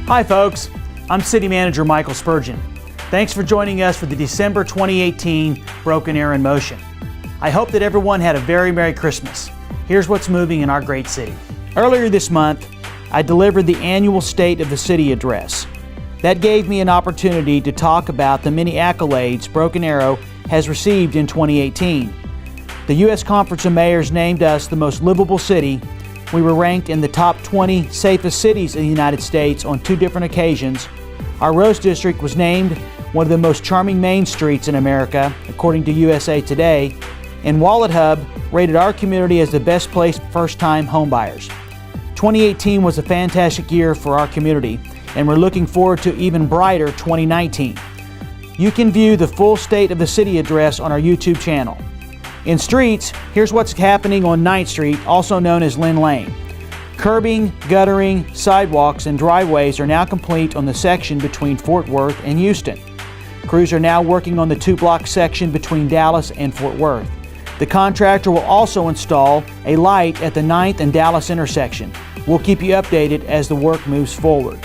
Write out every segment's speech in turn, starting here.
Hi folks, I'm City Manager Michael Spurgeon. Thanks for joining us for the December 2018 Broken Arrow in Motion. I hope that everyone had a very Merry Christmas. Here's what's moving in our great city. Earlier this month, I delivered the annual State of the City address. That gave me an opportunity to talk about the many accolades Broken Arrow has received in 2018. The U.S. Conference of Mayors named us the most livable city. We were ranked in the top 20 safest cities in the United States on 2 different occasions. Our Rose District was named one of the most charming main streets in America, according to USA Today, and WalletHub rated our community as the best place for first-time homebuyers. 2018 was a fantastic year for our community, and we're looking forward to even brighter 2019. You can view the full State of the City address on our YouTube channel. In streets, here's what's happening on 9th Street, also known as Lynn Lane. Curbing, guttering, sidewalks, and driveways are now complete on the section between Fort Worth and Houston. Crews are now working on the 2-block section between Dallas and Fort Worth. The contractor will also install a light at the 9th and Dallas intersection. We'll keep you updated as the work moves forward.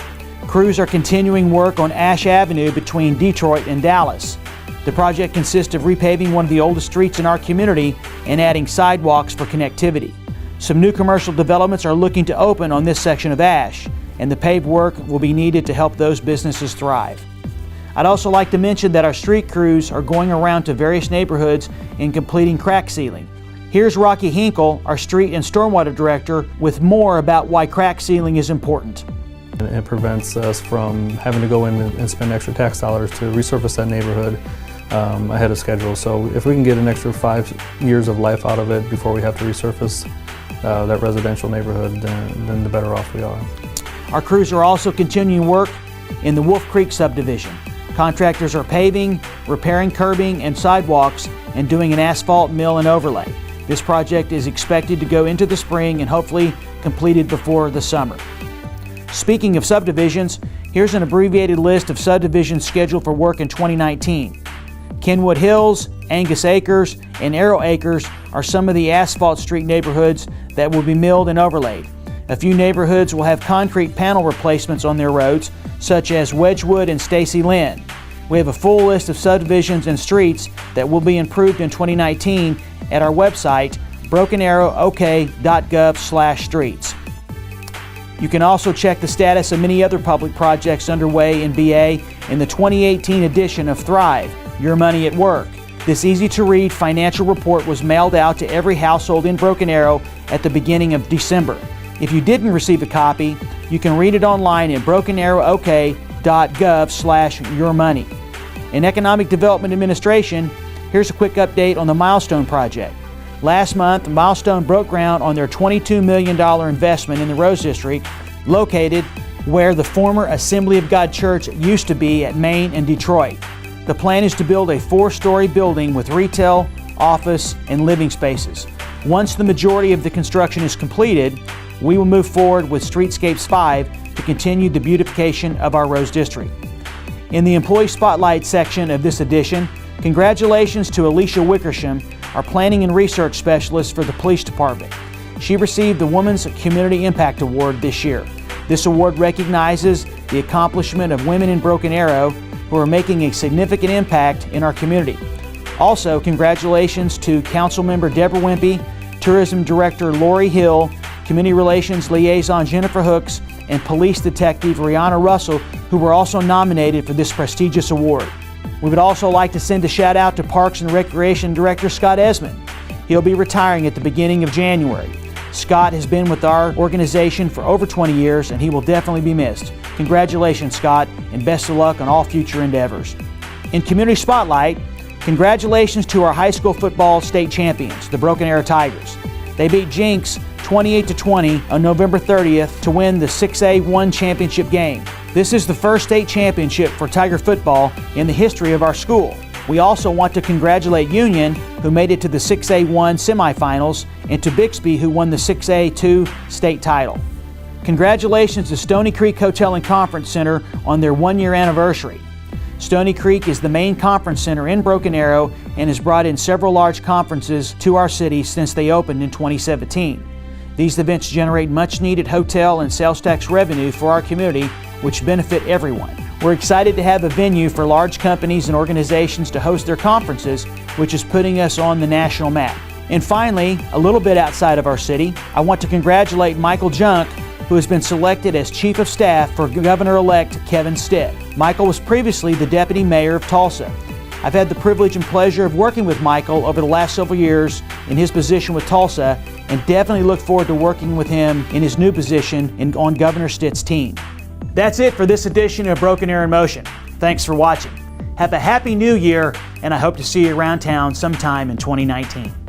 Crews are continuing work on Ash Avenue between Detroit and Dallas. The project consists of repaving one of the oldest streets in our community and adding sidewalks for connectivity. Some new commercial developments are looking to open on this section of Ash, and the paved work will be needed to help those businesses thrive. I'd also like to mention that our street crews are going around to various neighborhoods and completing crack sealing. Here's Rocky Hinkle, our street and stormwater director, with more about why crack sealing is important. It prevents us from having to go in and spend extra tax dollars to resurface that neighborhood ahead of schedule. So if we can get an extra 5 years of life out of it before we have to resurface that residential neighborhood, then the better off we are. Our crews are also continuing work in the Wolf Creek subdivision. Contractors are paving, repairing curbing and sidewalks, and doing an asphalt mill and overlay. This project is expected to go into the spring and hopefully completed before the summer. Speaking of subdivisions, here's an abbreviated list of subdivisions scheduled for work in 2019. Kenwood Hills, Angus Acres, and Arrow Acres are some of the asphalt street neighborhoods that will be milled and overlaid. A few neighborhoods will have concrete panel replacements on their roads, such as Wedgwood and Stacy Lynn. We have a full list of subdivisions and streets that will be improved in 2019 at our website, brokenarrowok.gov/streets. You can also check the status of many other public projects underway in BA in the 2018 edition of Thrive, Your Money at Work. This easy-to-read financial report was mailed out to every household in Broken Arrow at the beginning of December. If you didn't receive a copy, you can read it online at brokenarrowok.gov/yourmoney. In Economic Development Administration, here's a quick update on the Milestone project. Last month, Milestone broke ground on their $22 million investment in the Rose District, located where the former Assembly of God Church used to be at Main and Detroit. The plan is to build a 4-story building with retail, office, and living spaces. Once the majority of the construction is completed, we will move forward with Streetscapes 5 to continue the beautification of our Rose District. In the Employee Spotlight section of this edition, congratulations to Alicia Wickersham, our Planning and Research Specialist for the Police Department. She received the Women's Community Impact Award this year. This award recognizes the accomplishment of women in Broken Arrow who are making a significant impact in our community. Also, congratulations to Councilmember Deborah Wimpy, Tourism Director Lori Hill, Community Relations Liaison Jennifer Hooks, and Police Detective Rihanna Russell, who were also nominated for this prestigious award. We would also like to send a shout out to Parks and Recreation Director Scott Esmond. He'll be retiring at the beginning of January. Scott has been with our organization for over 20 years and he will definitely be missed. Congratulations, Scott, and best of luck on all future endeavors. In Community Spotlight, congratulations to our high school football state champions, the Broken Arrow Tigers. They beat Jinx 28-20 on November 30th to win the 6A1 championship game. This is the first state championship for Tiger football in the history of our school. We also want to congratulate Union, who made it to the 6A1 semifinals, and to Bixby, who won the 6A2 state title. Congratulations to Stony Creek Hotel and Conference Center on their 1-year anniversary. Stony Creek is the main conference center in Broken Arrow and has brought in several large conferences to our city since they opened in 2017. These events generate much needed hotel and sales tax revenue for our community which benefit everyone. We're excited to have a venue for large companies and organizations to host their conferences, which is putting us on the national map. And finally, a little bit outside of our city, I want to congratulate Michael Junk, who has been selected as Chief of Staff for Governor-elect Kevin Stitt. Michael was previously the Deputy Mayor of Tulsa. I've had the privilege and pleasure of working with Michael over the last several years in his position with Tulsa, and definitely look forward to working with him in his new position on Governor Stitt's team. That's it for this edition of Broken Arrow in Motion. Thanks for watching. Have a happy new year, and I hope to see you around town sometime in 2019.